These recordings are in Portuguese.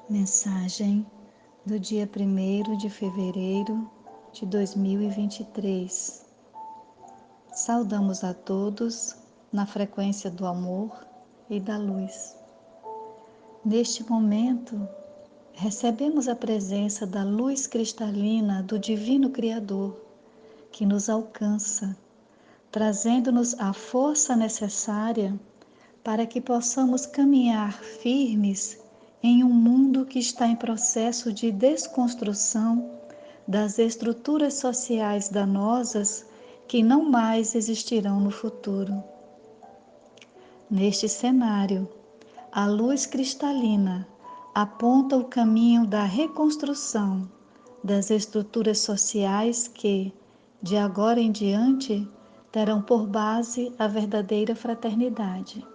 Mensagem do dia 1º de fevereiro de 2023. Saudamos a todos na frequência do amor e da luz. Neste momento, recebemos a presença da luz cristalina do Divino Criador, que nos alcança, trazendo-nos a força necessária para que possamos caminhar firmes em um mundo que está em processo de desconstrução das estruturas sociais danosas que não mais existirão no futuro. Neste cenário, a luz cristalina aponta o caminho da reconstrução das estruturas sociais que, de agora em diante, terão por base a verdadeira fraternidade.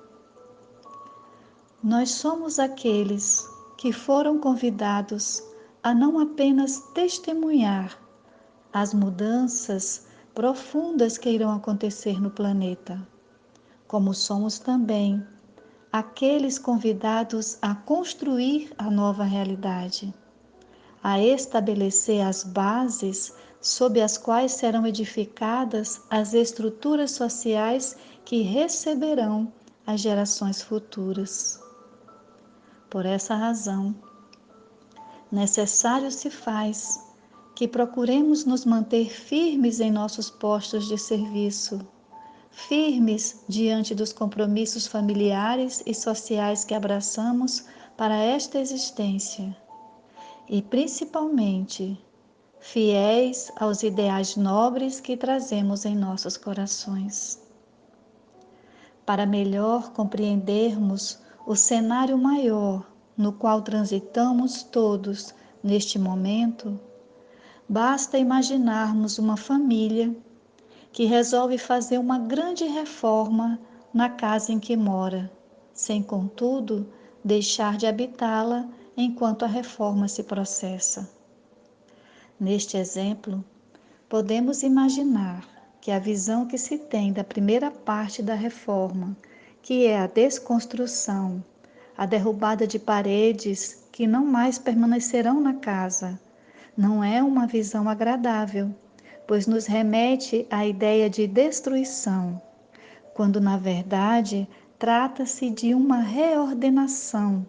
Nós somos aqueles que foram convidados a não apenas testemunhar as mudanças profundas que irão acontecer no planeta, como somos também aqueles convidados a construir a nova realidade, a estabelecer as bases sob as quais serão edificadas as estruturas sociais que receberão as gerações futuras. Por essa razão, necessário se faz que procuremos nos manter firmes em nossos postos de serviço, firmes diante dos compromissos familiares e sociais que abraçamos para esta existência e, principalmente, fiéis aos ideais nobres que trazemos em nossos corações. Para melhor compreendermos o cenário maior no qual transitamos todos neste momento, basta imaginarmos uma família que resolve fazer uma grande reforma na casa em que mora, sem, contudo, deixar de habitá-la enquanto a reforma se processa. Neste exemplo, podemos imaginar que a visão que se tem da primeira parte da reforma, que é a desconstrução, a derrubada de paredes que não mais permanecerão na casa, não é uma visão agradável, pois nos remete à ideia de destruição, quando na verdade trata-se de uma reordenação,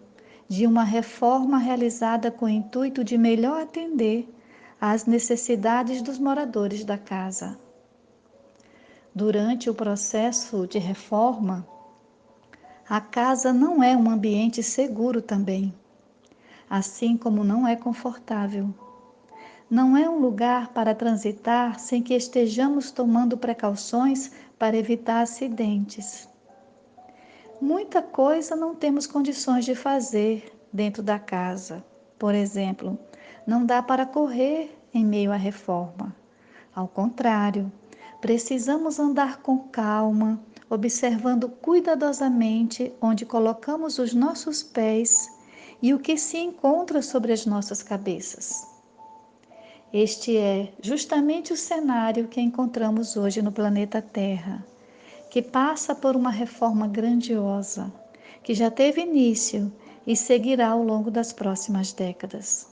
de uma reforma realizada com o intuito de melhor atender às necessidades dos moradores da casa. Durante o processo de reforma, a casa não é um ambiente seguro também, assim como não é confortável. Não é um lugar para transitar sem que estejamos tomando precauções para evitar acidentes. Muita coisa não temos condições de fazer dentro da casa. Por exemplo, não dá para correr em meio à reforma. Ao contrário, precisamos andar com calma, observando cuidadosamente onde colocamos os nossos pés e o que se encontra sobre as nossas cabeças. Este é justamente o cenário que encontramos hoje no planeta Terra, que passa por uma reforma grandiosa, que já teve início e seguirá ao longo das próximas décadas.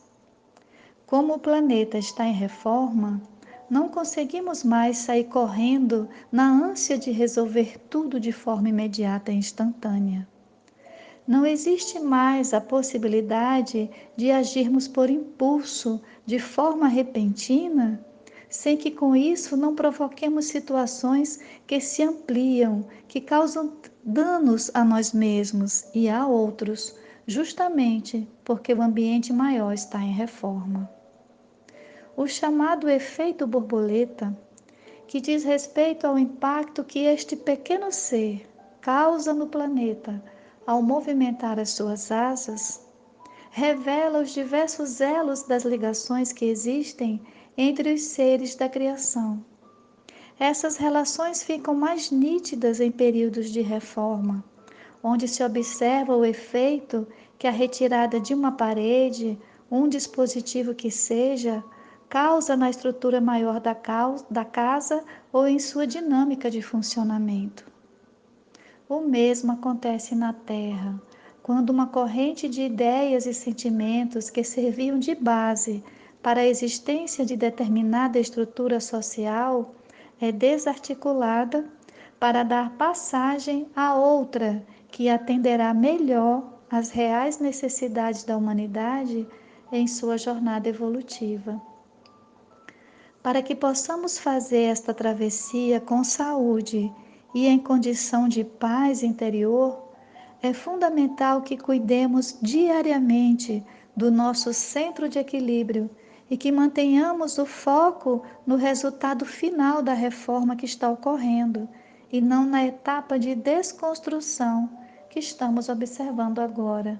Como o planeta está em reforma, não conseguimos mais sair correndo na ânsia de resolver tudo de forma imediata e instantânea. Não existe mais a possibilidade de agirmos por impulso, de forma repentina, sem que com isso não provoquemos situações que se ampliam, que causam danos a nós mesmos e a outros, justamente porque o ambiente maior está em reforma. O chamado efeito borboleta, que diz respeito ao impacto que este pequeno ser causa no planeta ao movimentar as suas asas, revela os diversos elos das ligações que existem entre os seres da criação. Essas relações ficam mais nítidas em períodos de reforma, onde se observa o efeito que a retirada de uma parede, um dispositivo que seja, causa na estrutura maior da casa ou em sua dinâmica de funcionamento. O mesmo acontece na Terra, quando uma corrente de ideias e sentimentos que serviam de base para a existência de determinada estrutura social é desarticulada para dar passagem a outra que atenderá melhor às reais necessidades da humanidade em sua jornada evolutiva. Para que possamos fazer esta travessia com saúde e em condição de paz interior, é fundamental que cuidemos diariamente do nosso centro de equilíbrio e que mantenhamos o foco no resultado final da reforma que está ocorrendo e não na etapa de desconstrução que estamos observando agora.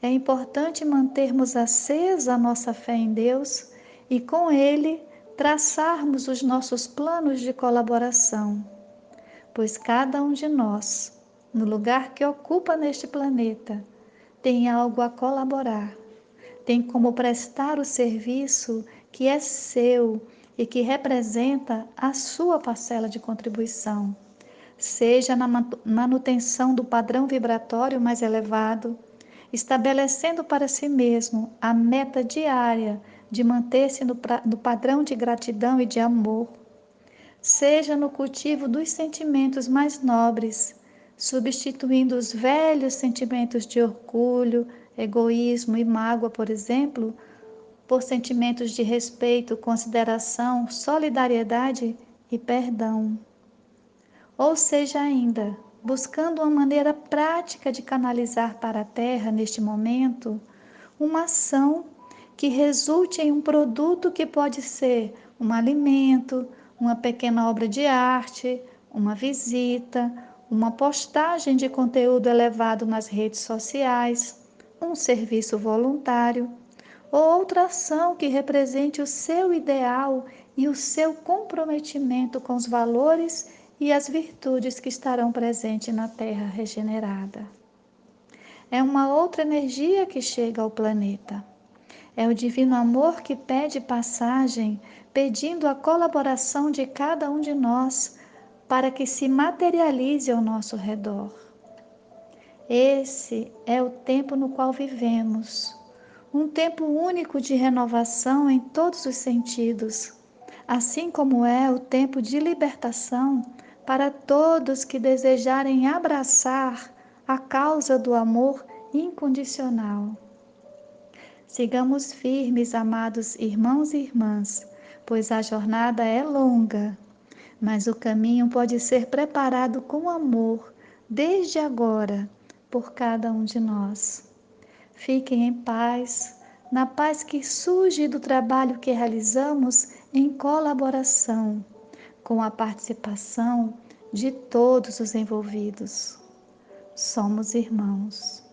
É importante mantermos acesa a nossa fé em Deus e, com Ele, traçarmos os nossos planos de colaboração, pois cada um de nós, no lugar que ocupa neste planeta, tem algo a colaborar, tem como prestar o serviço que é seu e que representa a sua parcela de contribuição, seja na manutenção do padrão vibratório mais elevado, estabelecendo para si mesmo a meta diária de manter-se no padrão de gratidão e de amor, seja no cultivo dos sentimentos mais nobres, substituindo os velhos sentimentos de orgulho, egoísmo e mágoa, por exemplo, por sentimentos de respeito, consideração, solidariedade e perdão. Ou seja ainda, buscando uma maneira prática de canalizar para a Terra, neste momento, uma ação que resulte em um produto que pode ser um alimento, uma pequena obra de arte, uma visita, uma postagem de conteúdo elevado nas redes sociais, um serviço voluntário ou outra ação que represente o seu ideal e o seu comprometimento com os valores e as virtudes que estarão presentes na Terra regenerada. É uma outra energia que chega ao planeta. É o divino amor que pede passagem, pedindo a colaboração de cada um de nós para que se materialize ao nosso redor. Esse é o tempo no qual vivemos, um tempo único de renovação em todos os sentidos, assim como é o tempo de libertação para todos que desejarem abraçar a causa do amor incondicional. Sigamos firmes, amados irmãos e irmãs, pois a jornada é longa, mas o caminho pode ser preparado com amor desde agora por cada um de nós. Fiquem em paz, na paz que surge do trabalho que realizamos em colaboração, com a participação de todos os envolvidos. Somos irmãos.